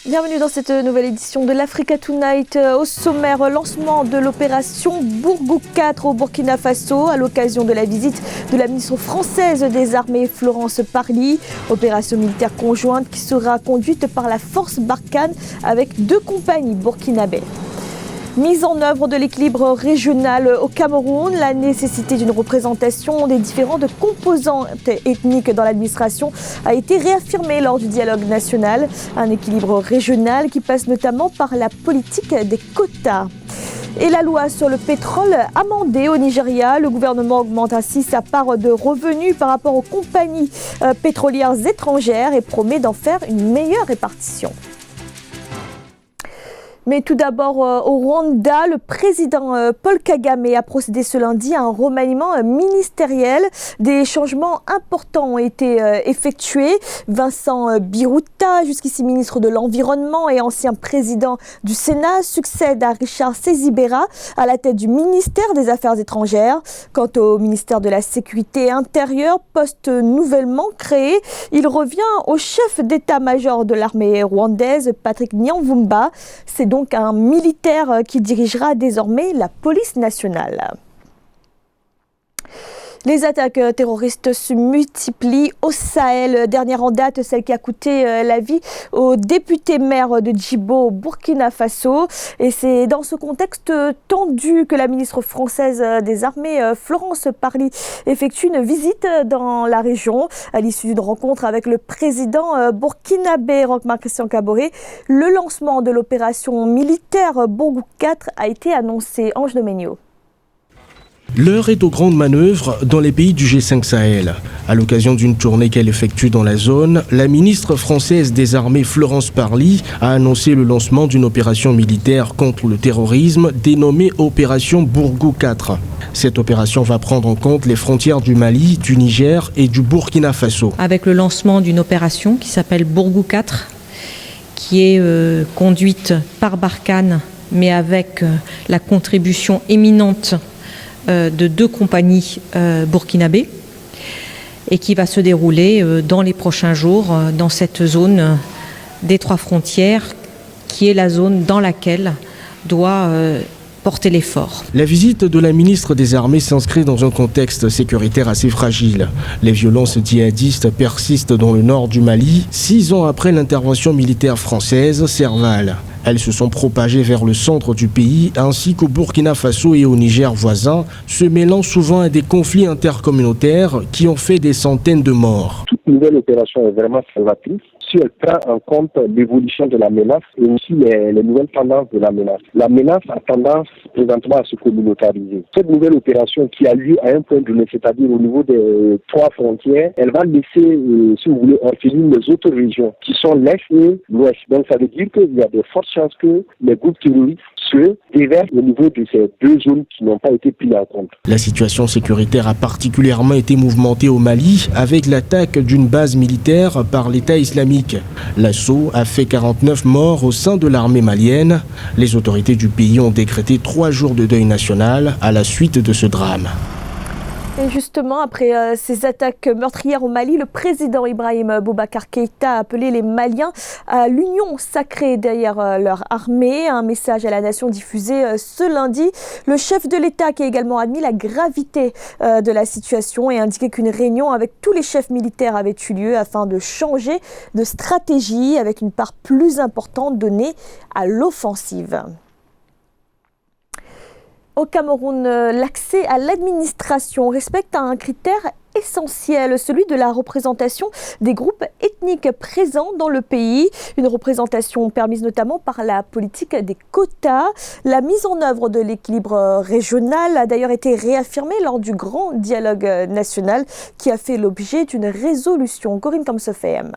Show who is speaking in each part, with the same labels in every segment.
Speaker 1: Bienvenue dans cette nouvelle édition de l'Africa Tonight. Au sommaire, lancement de l'opération Bourgou 4 au Burkina Faso à l'occasion de la visite de la ministre française des Armées Florence Parly. Opération militaire conjointe qui sera conduite par la force Barkhane avec 2 compagnies burkinabées. Mise en œuvre de l'équilibre régional au Cameroun, la nécessité d'une représentation des différentes composantes ethniques dans l'administration a été réaffirmée lors du dialogue national. Un équilibre régional qui passe notamment par la politique des quotas. Et la loi sur le pétrole amendée au Nigeria, le gouvernement augmente ainsi sa part de revenus par rapport aux compagnies pétrolières étrangères et promet d'en faire une meilleure répartition. Mais tout d'abord, au Rwanda, le président Paul Kagame a procédé ce lundi à un remaniement ministériel. Des changements importants ont été effectués. Vincent Biruta, jusqu'ici ministre de l'Environnement et ancien président du Sénat, succède à Richard Sezibera à la tête du ministère des Affaires étrangères. Quant au ministère de la Sécurité intérieure, poste nouvellement créé, il revient au chef d'état-major de l'armée rwandaise, Patrick Nyamvumba. C'est donc un militaire qui dirigera désormais la police nationale. Les attaques terroristes se multiplient au Sahel. Dernière en date, celle qui a coûté la vie au député maire de Djibo au Burkina Faso. Et c'est dans ce contexte tendu que la ministre française des Armées, Florence Parly, effectue une visite dans la région. À l'issue d'une rencontre avec le président burkinabé, Roch-Marc Christian Kaboré, le lancement de l'opération militaire Bourgou 4 a été annoncé. Ange Domenio.
Speaker 2: L'heure est aux grandes manœuvres dans les pays du G5 Sahel. À l'occasion d'une tournée qu'elle effectue dans la zone, la ministre française des Armées Florence Parly a annoncé le lancement d'une opération militaire contre le terrorisme dénommée Opération Bourgou 4. Cette opération va prendre en compte les frontières du Mali, du Niger et du Burkina Faso.
Speaker 3: Avec le lancement d'une opération qui s'appelle Bourgou 4, qui est conduite par Barkhane, mais avec la contribution éminente de 2 compagnies burkinabées et qui va se dérouler dans les prochains jours dans cette zone des 3 frontières qui est la zone dans laquelle doit porter l'effort.
Speaker 2: La visite de la ministre des Armées s'inscrit dans un contexte sécuritaire assez fragile. Les violences djihadistes persistent dans le nord du Mali, 6 ans après l'intervention militaire française Serval. Elles se sont propagées vers le centre du pays ainsi qu'au Burkina Faso et au Niger voisin, se mêlant souvent à des conflits intercommunautaires qui ont fait des centaines de morts.
Speaker 4: Toute nouvelle opération est vraiment salvatrice si elle prend en compte l'évolution de la menace et aussi les nouvelles tendances de la menace. La menace a tendance présentement à se communautariser. Cette nouvelle opération qui a lieu à un point donné, c'est-à-dire au niveau des 3 frontières, elle va laisser, si vous voulez, orphelines les autres régions qui sont l'Est et l'Ouest. Donc ça veut dire qu'il y a de fortes chances que les groupes terroristes se déversent au niveau de ces 2 zones qui n'ont pas été prises en compte.
Speaker 2: La situation sécuritaire a particulièrement été mouvementée au Mali avec l'attaque d'une base militaire par l'État islamique. L'assaut a fait 49 morts au sein de l'armée malienne. Les autorités du pays ont décrété 3 jours de deuil national à la suite de ce drame.
Speaker 1: Et justement, après ces attaques meurtrières au Mali, le président Ibrahim Boubacar Keïta a appelé les Maliens à l'union sacrée derrière leur armée. Un message à la nation diffusé ce lundi. Le chef de l'État qui a également admis la gravité de la situation et indiqué qu'une réunion avec tous les chefs militaires avait eu lieu afin de changer de stratégie avec une part plus importante donnée à l'offensive. Au Cameroun, l'accès à l'administration respecte un critère essentiel, celui de la représentation des groupes ethniques présents dans le pays. Une représentation permise notamment par la politique des quotas. La mise en œuvre de l'équilibre régional a d'ailleurs été réaffirmée lors du grand dialogue national qui a fait l'objet d'une résolution. Corinne Kamsofem.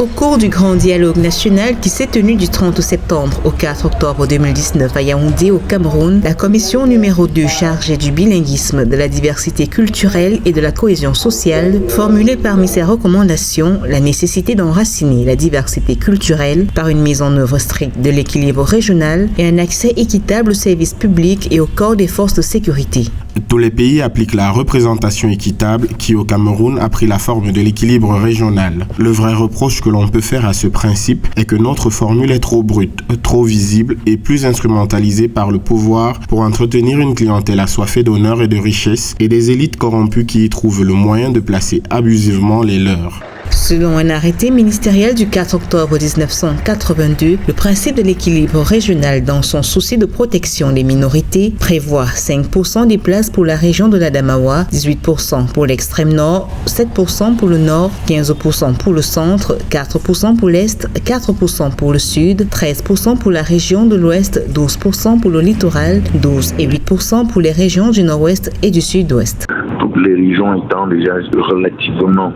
Speaker 5: Au cours du grand dialogue national qui s'est tenu du 30 septembre au 4 octobre 2019 à Yaoundé, au Cameroun, la commission numéro 2 chargée du bilinguisme, de la diversité culturelle et de la cohésion sociale formulait parmi ses recommandations la nécessité d'enraciner la diversité culturelle par une mise en œuvre stricte de l'équilibre régional et un accès équitable aux services publics et au corps des forces de sécurité.
Speaker 6: Tous les pays appliquent la représentation équitable qui au Cameroun a pris la forme de l'équilibre régional. Le vrai reproche que l'on peut faire à ce principe est que notre formule est trop brute, trop visible et plus instrumentalisée par le pouvoir pour entretenir une clientèle assoiffée d'honneur et de richesse et des élites corrompues qui y trouvent le moyen de placer abusivement les leurs.
Speaker 5: Selon un arrêté ministériel du 4 octobre 1982, le principe de l'équilibre régional dans son souci de protection des minorités prévoit 5% des places pour la région de l'Adamawa, 18% pour l'extrême nord, 7% pour le nord, 15% pour le centre, 4% pour l'est, 4% pour le sud, 13% pour la région de l'ouest, 12% pour le littoral, 12 et 8% pour les régions du nord-ouest et du sud-ouest.
Speaker 7: Toutes les régions étant déjà relativement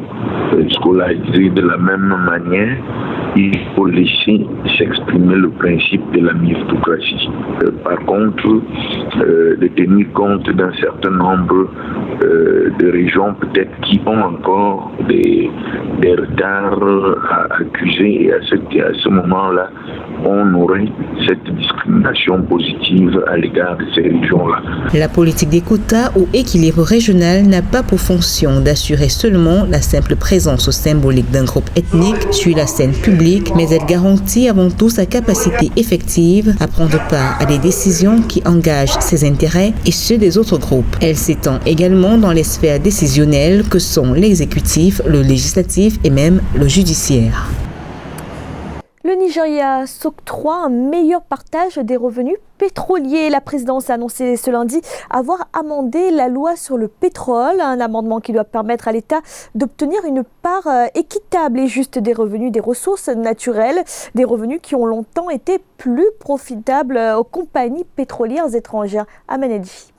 Speaker 7: scolarisées de la même manière, il faut laisser s'exprimer le principe de la méritocratie. Par contre, de tenir compte d'un certain nombre de régions peut-être qui ont encore des retards à accuser et à ce moment-là, on aurait cette discrimination positive à l'égard de ces régions-là.
Speaker 5: La politique des quotas ou équilibre régional n'a pas pour fonction d'assurer seulement la simple présence symbolique d'un groupe ethnique sur la scène publique, mais elle garantit avant tout sa capacité effective à prendre part à des décisions qui engagent ses intérêts et ceux des autres groupes. Elle s'étend également dans les sphères décisionnelles que sont l'exécutif, le législatif et même le judiciaire.
Speaker 1: Le Nigeria s'octroie un meilleur partage des revenus pétroliers. La présidence a annoncé ce lundi avoir amendé la loi sur le pétrole, un amendement qui doit permettre à l'État d'obtenir une part équitable et juste des revenus des ressources naturelles, des revenus qui ont longtemps été plus profitables aux compagnies pétrolières étrangères. Amenedi.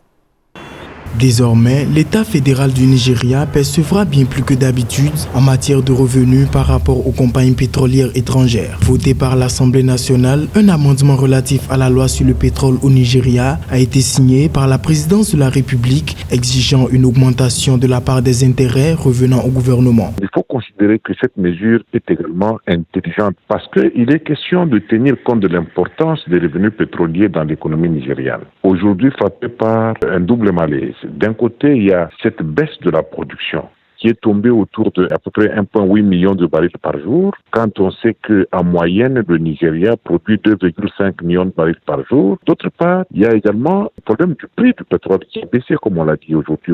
Speaker 8: Désormais, l'État fédéral du Nigeria percevra bien plus que d'habitude en matière de revenus par rapport aux compagnies pétrolières étrangères. Voté par l'Assemblée nationale, un amendement relatif à la loi sur le pétrole au Nigeria a été signé par la présidence de la République, exigeant une augmentation de la part des intérêts revenant au gouvernement.
Speaker 9: Il faut considérer que cette mesure est également intelligente parce qu'il est question de tenir compte de l'importance des revenus pétroliers dans l'économie nigériane. Aujourd'hui, frappé par un double malaise. D'un côté, il y a cette baisse de la production qui est tombée autour de à peu près 1,8 million de barils par jour, quand on sait qu'en moyenne, le Nigeria produit 2,5 millions de barils par jour. D'autre part, il y a également le problème du prix du pétrole qui est baissé, comme on l'a dit aujourd'hui,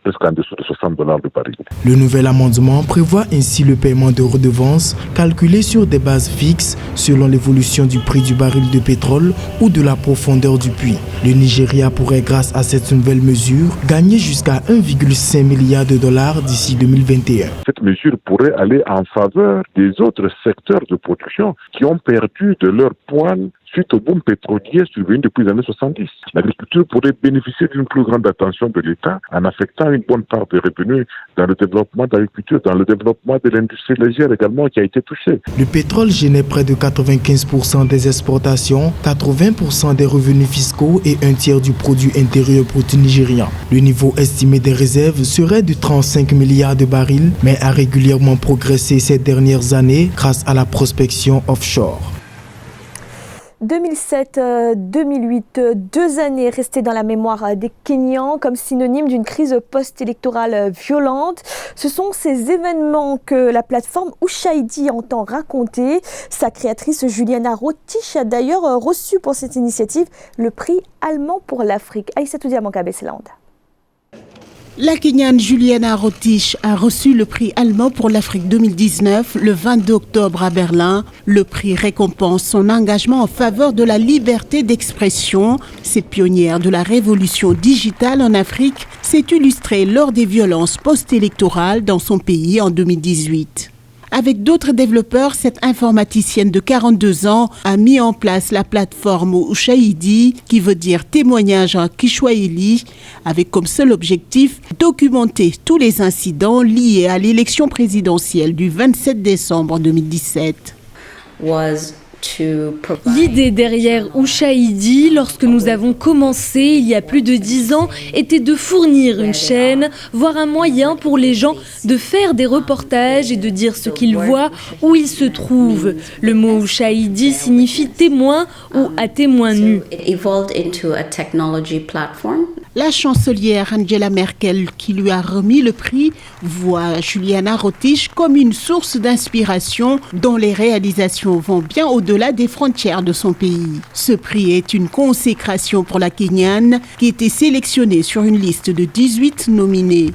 Speaker 9: presque en dessous de $60 le baril.
Speaker 8: Le nouvel amendement prévoit ainsi le paiement de redevances calculées sur des bases fixes selon l'évolution du prix du baril de pétrole ou de la profondeur du puits. Le Nigeria pourrait, grâce à cette nouvelle mesure, gagner jusqu'à 1,5 milliard de dollars d'ici 2021.
Speaker 9: Cette mesure pourrait aller en faveur des autres secteurs de production qui ont perdu de leur poids suite au boom pétrolier survenu depuis les années 70. L'agriculture pourrait bénéficier d'une plus grande attention de l'État en affectant une bonne part des revenus dans le développement de l'agriculture, dans le développement de l'industrie légère également qui a été touchée.
Speaker 8: Le pétrole génère près de 95% des exportations, 80% des revenus fiscaux et un tiers du produit intérieur brut nigérian. Le niveau estimé des réserves serait de 35 milliards de barils, mais a régulièrement progressé ces dernières années grâce à la prospection offshore.
Speaker 1: 2007-2008, 2 années restées dans la mémoire des Kenyans comme synonyme d'une crise post-électorale violente. Ce sont ces événements que la plateforme Ushahidi entend raconter. Sa créatrice Juliana Rotich a d'ailleurs reçu pour cette initiative le prix allemand pour l'Afrique. Aïssatou Diamanka Besseland.
Speaker 10: La Kenyane Juliana Rotich a reçu le prix allemand pour l'Afrique 2019 le 22 octobre à Berlin. Le prix récompense son engagement en faveur de la liberté d'expression. Cette pionnière de la révolution digitale en Afrique s'est illustrée lors des violences post-électorales dans son pays en 2018. Avec d'autres développeurs, cette informaticienne de 42 ans a mis en place la plateforme Ushahidi, qui veut dire témoignage en Kiswahili, avec comme seul objectif documenter tous les incidents liés à l'élection présidentielle du 27 décembre 2017.
Speaker 11: L'idée derrière Ushahidi, lorsque nous avons commencé il y a plus de 10 ans, était de fournir une chaîne, voire un moyen pour les gens de faire des reportages et de dire ce qu'ils voient, où ils se trouvent. Le mot Ushahidi signifie témoin ou à témoin nu.
Speaker 10: La chancelière Angela Merkel, qui lui a remis le prix, voit Juliana Rotich comme une source d'inspiration dont les réalisations vont bien au-delà des frontières de son pays. Ce prix est une consécration pour la Kenyane qui était sélectionnée sur une liste de 18 nominés.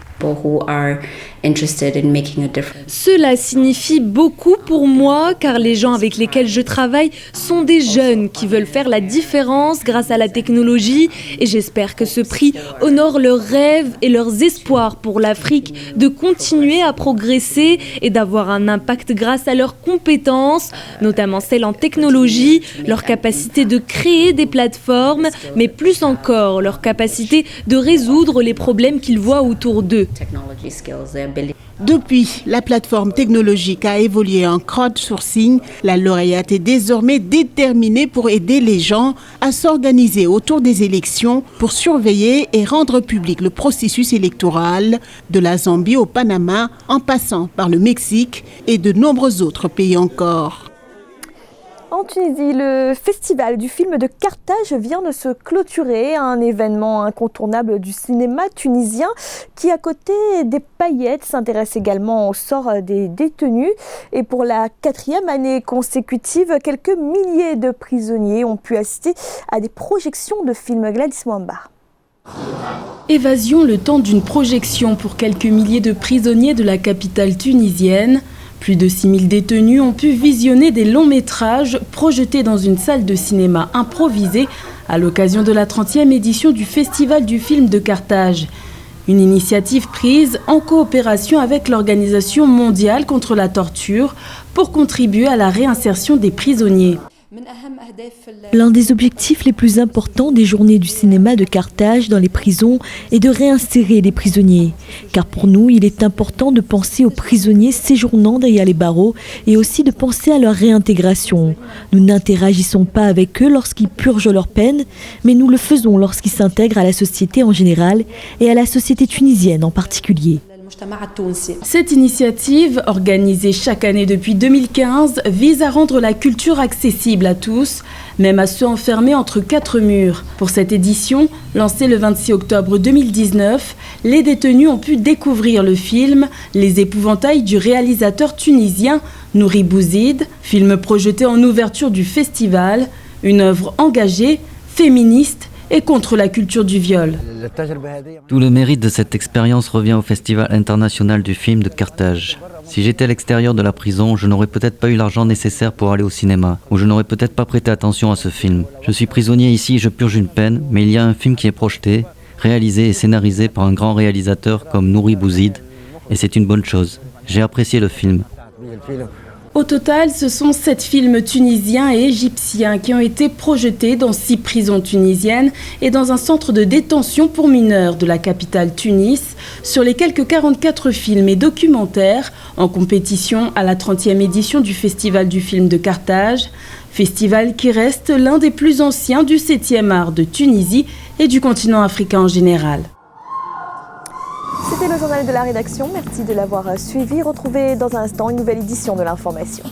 Speaker 11: Cela signifie beaucoup pour moi car les gens avec lesquels je travaille sont des jeunes qui veulent faire la différence grâce à la technologie et j'espère que ce prix honore leurs rêves et leurs espoirs pour l'Afrique de continuer à progresser et d'avoir un impact grâce à leurs compétences, notamment celles en technologie, leur capacité de créer des plateformes, mais plus encore leur capacité de résoudre les problèmes qu'ils voient autour d'eux.
Speaker 10: Depuis, la plateforme technologique a évolué en crowdsourcing. La lauréate est désormais déterminée pour aider les gens à s'organiser autour des élections pour surveiller et rendre public le processus électoral de la Zambie au Panama en passant par le Mexique et de nombreux autres pays encore.
Speaker 1: En Tunisie, le festival du film de Carthage vient de se clôturer, un événement incontournable du cinéma tunisien qui, à côté des paillettes, s'intéresse également au sort des détenus. Et pour la 4e année consécutive, quelques milliers de prisonniers ont pu assister à des projections de films. Gladys Mwamba.
Speaker 12: Évasion le temps d'une projection pour quelques milliers de prisonniers de la capitale tunisienne. Plus de 6000 détenus ont pu visionner des longs métrages projetés dans une salle de cinéma improvisée à l'occasion de la 30e édition du Festival du film de Carthage. Une initiative prise en coopération avec l'Organisation mondiale contre la torture pour contribuer à la réinsertion des prisonniers.
Speaker 13: L'un des objectifs les plus importants des journées du cinéma de Carthage dans les prisons est de réinsérer les prisonniers. Car pour nous, il est important de penser aux prisonniers séjournant derrière les barreaux et aussi de penser à leur réintégration. Nous n'interagissons pas avec eux lorsqu'ils purgent leur peine, mais nous le faisons lorsqu'ils s'intègrent à la société en général et à la société tunisienne en particulier.
Speaker 12: Cette initiative, organisée chaque année depuis 2015, vise à rendre la culture accessible à tous, même à ceux enfermés entre 4 murs. Pour cette édition, lancée le 26 octobre 2019, les détenus ont pu découvrir le film Les épouvantails du réalisateur tunisien Nouri Bouzid, film projeté en ouverture du festival, une œuvre engagée, féministe et contre la culture du viol.
Speaker 14: Tout le mérite de cette expérience revient au Festival international du film de Carthage. Si j'étais à l'extérieur de la prison, je n'aurais peut-être pas eu l'argent nécessaire pour aller au cinéma, ou je n'aurais peut-être pas prêté attention à ce film. Je suis prisonnier ici et je purge une peine, mais il y a un film qui est projeté, réalisé et scénarisé par un grand réalisateur comme Nouri Bouzid, et c'est une bonne chose. J'ai apprécié le film.
Speaker 12: Au total, ce sont 7 films tunisiens et égyptiens qui ont été projetés dans 6 prisons tunisiennes et dans un centre de détention pour mineurs de la capitale Tunis, sur les quelques 44 films et documentaires en compétition à la 30e édition du Festival du film de Carthage, festival qui reste l'un des plus anciens du 7e art de Tunisie et du continent africain en général.
Speaker 1: C'était le journal de la rédaction. Merci de l'avoir suivi. Retrouvez dans un instant une nouvelle édition de l'information.